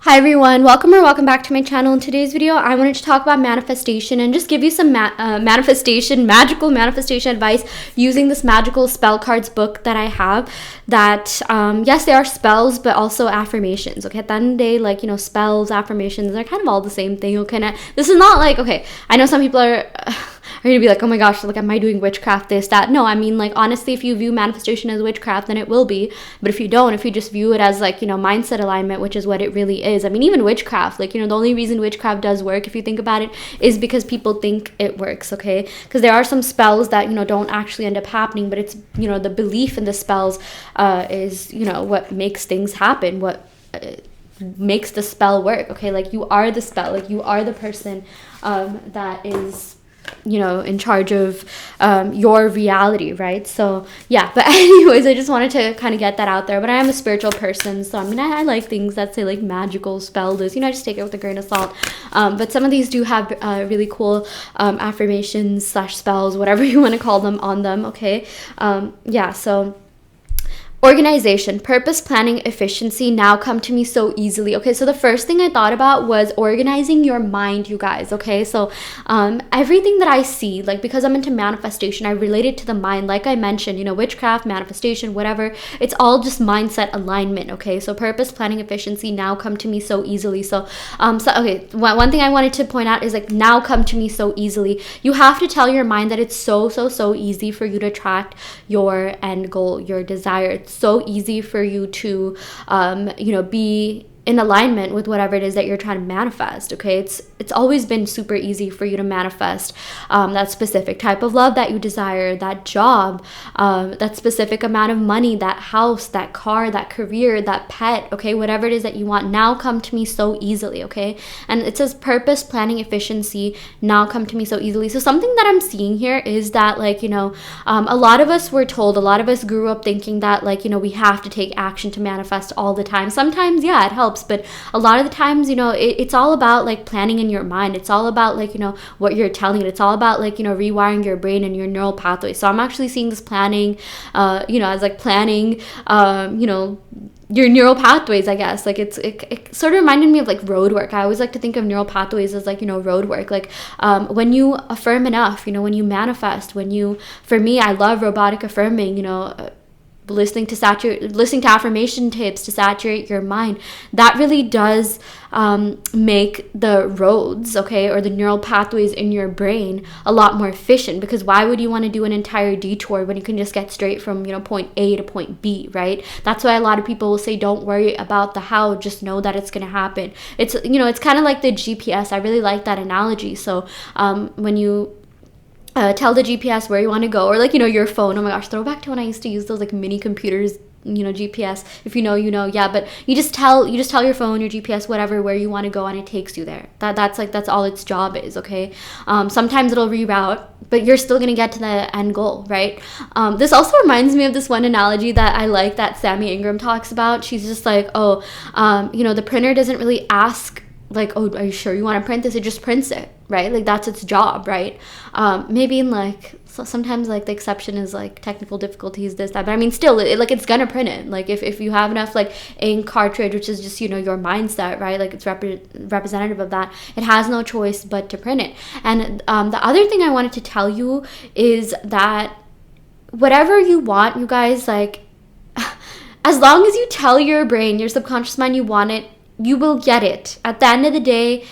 Hi everyone, welcome back to my channel. In today's video, I wanted to talk about manifestation and just give you some magical manifestation advice using this magical spell cards book that I have that, yes, they are spells, but also affirmations, okay? At the end of the day, like, spells, affirmations, they're kind of all the same thing, okay? This is not like, okay, I know some people are gonna be like, oh my gosh, like, am I doing witchcraft, this, that? No, I mean, like, honestly, if you view manifestation as witchcraft, then it will be. But if you don't, if you just view it as, like, mindset alignment, which is what it really is. I mean, even witchcraft, like, the only reason witchcraft does work, if you think about it, is because people think it works, okay? Because there are some spells that, don't actually end up happening, but it's, the belief in the spells is, what makes things happen, what makes the spell work, okay? Like, you are the spell, like, you are the person that is in charge of your reality, right? So yeah, but anyways, I just wanted to kind of get that out there. But I am a spiritual person, so I mean, I like things that say like magical spell this, I just take it with a grain of salt. But some of these do have really cool affirmations / spells, whatever you want to call them, on them, okay? Yeah, so organization, purpose, planning, efficiency now come to me so easily. Okay, so the first thing I thought about was organizing your mind, you guys. Okay, so everything that I see, like, because I'm into manifestation, I relate it to the mind. Like I mentioned, witchcraft, manifestation, whatever, it's all just mindset alignment. Okay, so purpose, planning, efficiency now come to me so easily. So okay, one thing I wanted to point out is, like, now come to me so easily. You have to tell your mind that it's so easy for you to attract your end goal, your desire. It's so easy for you to be in alignment with whatever it is that you're trying to manifest. Okay, it's always been super easy for you to manifest that specific type of love that you desire, that job, that specific amount of money, that house, that car, that career, that pet, okay, whatever it is that you want now come to me so easily. Okay, and it says purpose, planning, efficiency now come to me so easily. So something that I'm seeing here is that, like, a lot of us were told, a lot of us grew up thinking that, like, we have to take action to manifest all the time. Sometimes, yeah, it helps, but a lot of the times, it's all about, like, planning in your mind. It's all about, like, what you're telling it. It's all about, like, rewiring your brain and your neural pathways. So I'm actually seeing this planning as, like, planning your neural pathways, I guess. Like, it sort of reminded me of, like, road work. I always like to think of neural pathways as, like, road work. Like, when you affirm enough, when you manifest, for me, I love robotic affirming, listening to affirmation tips to saturate your mind. That really does make the roads, okay, or the neural pathways in your brain a lot more efficient, because why would you want to do an entire detour when you can just get straight from point A to point B, right? That's why a lot of people will say, don't worry about the how, just know that it's going to happen. It's it's kind of like the GPS. I really like that analogy. So when you tell the GPS where you want to go, or, like, your phone. Oh my gosh, throwback to when I used to use those, like, mini computers, GPS. If you know, yeah. But you just tell your phone, your GPS, whatever, where you want to go, and it takes you there. That's all its job is. Okay. Sometimes it'll reroute, but you're still gonna get to the end goal, right? This also reminds me of this one analogy that I like that Sammy Ingram talks about. She's just like, the printer doesn't really ask, like, oh, are you sure you want to print this? It just prints it, right? Like, that's its job, right? Maybe in, like, sometimes, like, the exception is, like, technical difficulties, this, that, but I mean, still, it's gonna print it. Like, if you have enough, like, ink cartridge, which is just, your mindset, right? Like, it's representative of that. It has no choice but to print it. And the other thing I wanted to tell you is that whatever you want, you guys, like, as long as you tell your brain, your subconscious mind, you want it, you will get it. At the end of the day,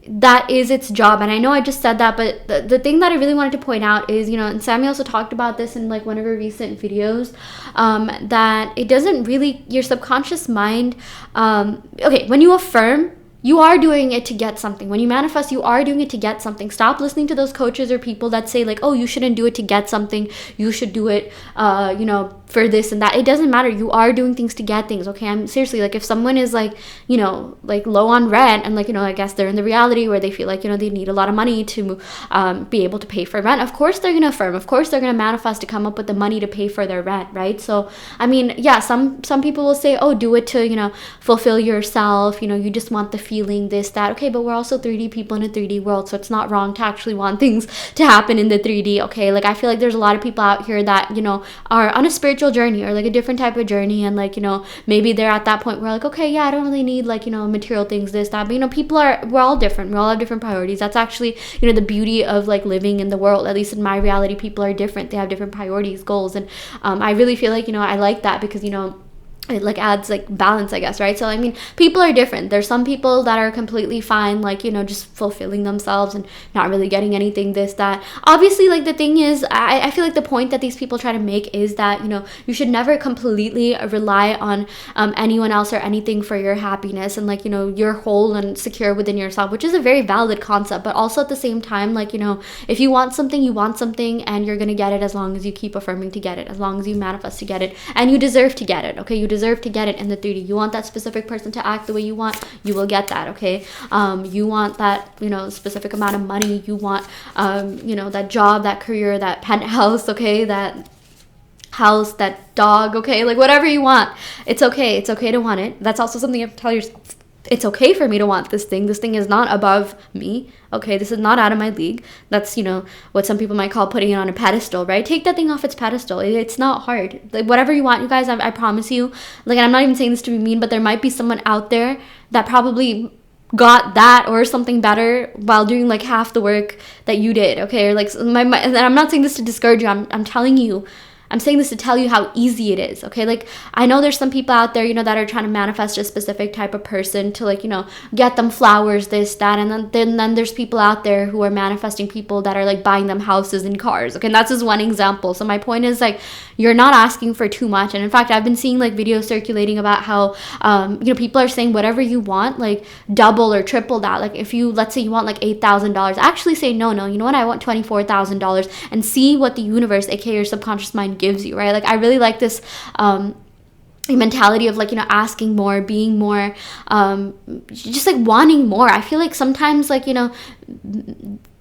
that is its job. And I know I just said that, but the thing that I really wanted to point out is, and Sammy also talked about this in, like, one of her recent videos, that it doesn't really, your subconscious mind, okay, when you affirm, you are doing it to get something. When you manifest, you are doing it to get something. Stop listening to those coaches or people that say, like, oh, you shouldn't do it to get something. You should do it, for this and that. It doesn't matter. You are doing things to get things, okay? I'm seriously, like, if someone is, like, like, low on rent, and, like, I guess they're in the reality where they feel like, they need a lot of money to be able to pay for rent. Of course they're gonna affirm. Of course they're gonna manifest to come up with the money to pay for their rent, right? So, I mean, yeah, some people will say, oh, do it to, fulfill yourself. You just want the feeling, this, that. Okay, but we're also 3D people in a 3D world, so it's not wrong to actually want things to happen in the 3D, okay? Like, I feel like there's a lot of people out here that, are on a spiritual spiritual journey or like a different type of journey, and like, you know, maybe they're at that point where like, okay, yeah, I don't really need like, you know, material things, this, that. But you know, we're all different. We all have different priorities. That's actually, you know, the beauty of like living in the world. At least in my reality, people are different. They have different priorities, goals, and I really feel like, you know, I like that because, you know, it like adds like balance, I guess, right? So I mean, people are different. There's some people that are completely fine, like, you know, just fulfilling themselves and not really getting anything, this, that. Obviously, like, the thing is, I feel like the point that these people try to make is that, you know, you should never completely rely on anyone else or anything for your happiness, and like, you know, you're whole and secure within yourself, which is a very valid concept. But also at the same time, like, you know, if you want something, you want something, and you're gonna get it as long as you keep affirming to get it, as long as you manifest to get it, and you deserve to get it, okay? You deserve to get it in the 3D. You want that specific person to act the way you want, you will get that, okay? You want that, you know, specific amount of money, you want, you know, that job, that career, that penthouse, okay? That house, that dog, okay? Like, whatever you want, it's okay. It's okay to want it. That's also something you have to tell yourself. It's okay for me to want this thing. This thing is not above me, okay? This is not out of my league. That's, you know, what some people might call putting it on a pedestal, right? Take that thing off its pedestal. It's not hard. Like, whatever you want, you guys, I promise you. Like, and I'm not even saying this to be mean, but there might be someone out there that probably got that or something better while doing like half the work that you did, okay? Or like, and I'm not saying this to discourage you. I'm telling you, I'm saying this to tell you how easy it is, okay? Like, I know there's some people out there, you know, that are trying to manifest a specific type of person to, like, you know, get them flowers, this, that, and then there's people out there who are manifesting people that are, like, buying them houses and cars, okay? And that's just one example. So my point is, like, you're not asking for too much. And in fact, I've been seeing, like, videos circulating about how, you know, people are saying whatever you want, like, double or triple that. Like, if you, let's say you want, like, $8,000, actually say, no, you know what, I want $24,000, and see what the universe, aka your subconscious mind, gives you, right? Like, I really like this mentality of, like, you know, asking more, being more, just like wanting more. I feel like sometimes, like, you know,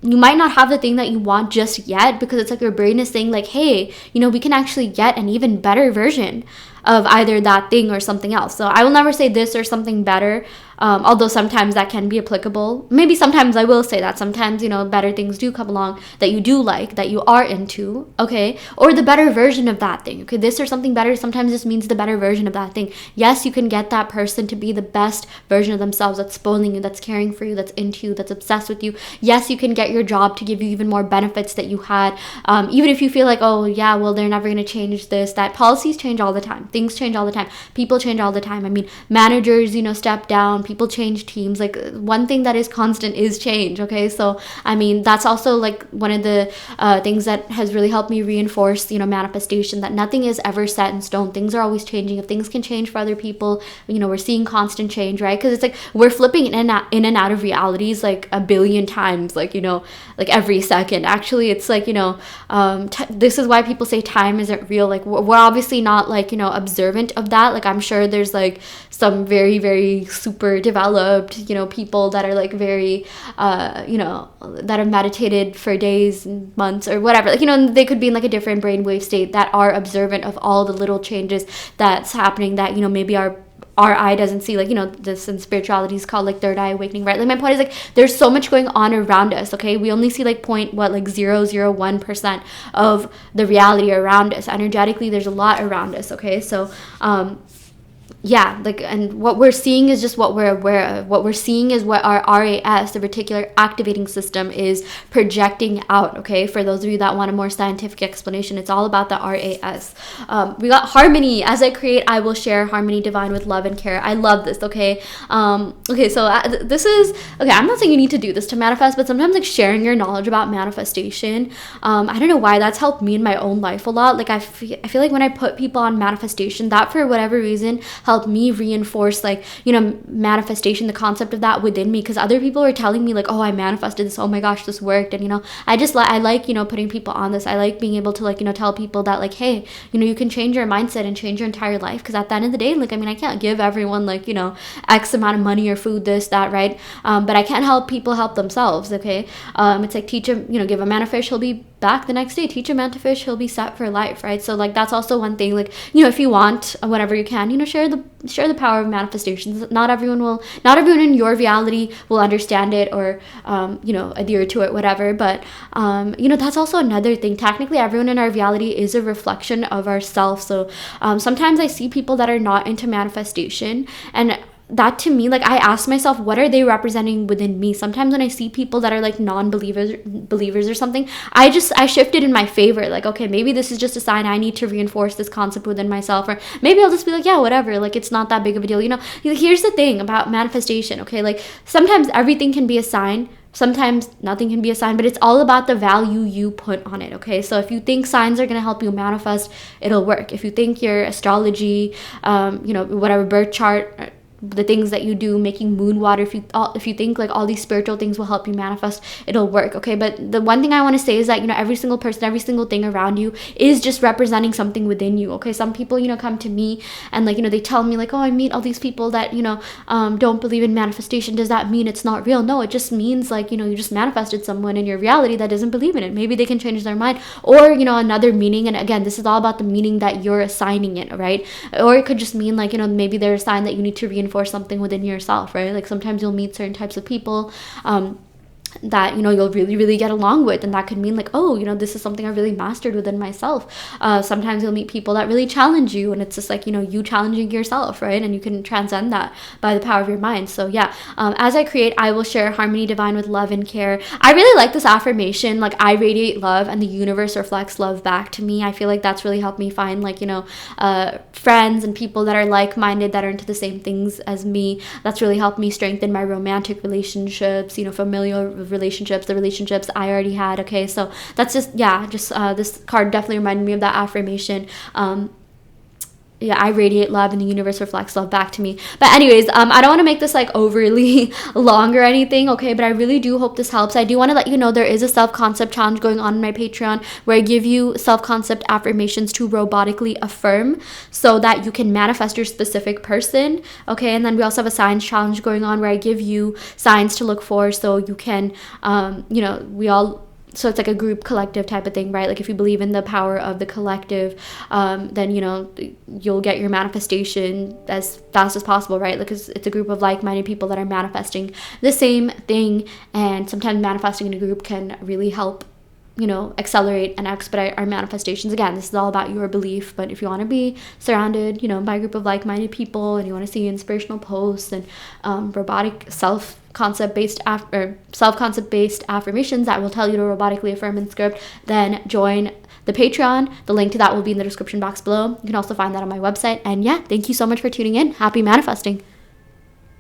you might not have the thing that you want just yet because it's like your brain is saying, like, hey, you know, we can actually get an even better version of either that thing or something else. So I will never say this or something better, although sometimes that can be applicable. Maybe sometimes I will say that. Sometimes, you know, better things do come along that you do like, that you are into, okay? Or the better version of that thing, okay? This or something better sometimes just means the better version of that thing. Yes, you can get that person to be the best version of themselves, that's spoiling you, that's caring for you, that's into you, that's obsessed with you. Yes, you can get your job to give you even more benefits that you had. Even if you feel like, oh, yeah, well, they're never going to change this, that. Policies change all the time. Things change all the time. People change all the time. I mean, managers, you know, step down. People change teams. Like, one thing that is constant is change, okay? So, I mean, that's also, like, one of the things that has really helped me reinforce, you know, manifestation, that nothing is ever set in stone. Things are always changing. If things can change for other people, you know, we're seeing constant change, right? Because it's like we're flipping in and out of realities like a billion times, like, you know, like every second. Actually, it's like, you know, this is why people say time isn't real. Like, we're obviously not, like, you know, observant of that. Like, I'm sure there's, like, some very, very super developed, you know, people that are, like, very, you know, that have meditated for days and months or whatever. Like, you know, they could be in, like, a different brainwave state that are observant of all the little changes that's happening that, you know, maybe our eye doesn't see. Like, you know, this in spirituality is called, like, third eye awakening, right? Like, my point is, like, there's so much going on around us, okay? We only see, like, 0.001% of the reality around us. Energetically, there's a lot around us, okay? So yeah, like, and what we're seeing is just what we're aware of. What we're seeing is what our RAS, the reticular activating system, is projecting out, okay? For those of you that want a more scientific explanation, it's all about the RAS. We got harmony. As I create, I will share harmony divine with love and care. I love this, okay? Okay, so this is, okay, I'm not saying you need to do this to manifest, but sometimes, like, sharing your knowledge about manifestation, I don't know why, that's helped me in my own life a lot. Like, I feel like when I put people on manifestation, that for whatever reason helped me reinforce, like, you know, manifestation, the concept of that within me, because other people were telling me, like, oh, I manifested this, oh my gosh, this worked. And, you know, I like, you know, putting people on this. I like being able to, like, you know, tell people that, like, hey, you know, you can change your mindset and change your entire life, because at the end of the day, like, I mean, I can't give everyone, like, you know, X amount of money or food, this, that, right? But I can help people help themselves, okay? It's like, teach them, you know, give a man a fish, he'll be back the next day. Teach a man to fish, he'll be set for life, right? So like that's also one thing, like, you know, if you want, whenever you can, you know, share the power of manifestations. Not everyone in your reality will understand it or you know, adhere to it, whatever, but you know, that's also another thing. Technically everyone in our reality is a reflection of ourselves. So sometimes I see people that are not into manifestation, and that to me, like, I ask myself, what are they representing within me? Sometimes when I see people that are like believers or something, I shift it in my favor. Like, okay, maybe this is just a sign I need to reinforce this concept within myself, or maybe I'll just be like, yeah, whatever, like, it's not that big of a deal, you know. Here's the thing about manifestation, okay, like, sometimes everything can be a sign, sometimes nothing can be a sign, but it's all about the value you put on it, okay? So if you think signs are going to help you manifest, it'll work. If you think your astrology, you know, whatever, birth chart, the things that you do, making moon water, if you think like all these spiritual things will help you manifest, it'll work, okay? But the one thing I want to say is that, you know, every single person, every single thing around you is just representing something within you, okay? Some people, you know, come to me and, like, you know, they tell me like, oh, I meet all these people that, you know, don't believe in manifestation. Does that mean it's not real? No, it just means, like, you know, you just manifested someone in your reality that doesn't believe in it. Maybe they can change their mind, or, you know, another meaning. And again, this is all about the meaning that you're assigning it, right? Or it could just mean, like, you know, maybe they're a sign that you need to reinforce something within yourself, right? Like, sometimes you'll meet certain types of people that, you know, you'll really get along with, and that could mean like, oh, you know, this is something I really mastered within myself. Sometimes you'll meet people that really challenge you, and it's just like, you know, you challenging yourself, right? And you can transcend that by the power of your mind. So yeah, as I create, I will share harmony divine with love and care. I really like this affirmation, like, I radiate love and the universe reflects love back to me. I feel like that's really helped me find, like, you know, friends and people that are like-minded, that are into the same things as me. That's really helped me strengthen my romantic relationships, you know, familial relationships, the relationships I already had, okay? So that's just, yeah, just this card definitely reminded me of that affirmation. Yeah, I radiate love and the universe reflects love back to me. But anyways, I don't want to make this like overly long or anything, okay? But I really do hope this helps. I do want to let you know there is a self-concept challenge going on my Patreon, where I give you self-concept affirmations to robotically affirm so that you can manifest your specific person, okay? And then we also have a signs challenge going on where I give you signs to look for so you can, you know, so it's like a group collective type of thing, right? Like, if you believe in the power of the collective, then, you know, you'll get your manifestation as fast as possible, right? Because it's a group of like-minded people that are manifesting the same thing, and sometimes manifesting in a group can really help, you know, accelerate and expedite our manifestations. Again, this is all about your belief, but if you want to be surrounded, you know, by a group of like-minded people, and you want to see inspirational posts and robotic self-concept based affirmations that will tell you to robotically affirm and script, then join the Patreon. The link to that will be in the description box below. You can also find that on my website. And yeah, thank you so much for tuning in. Happy manifesting.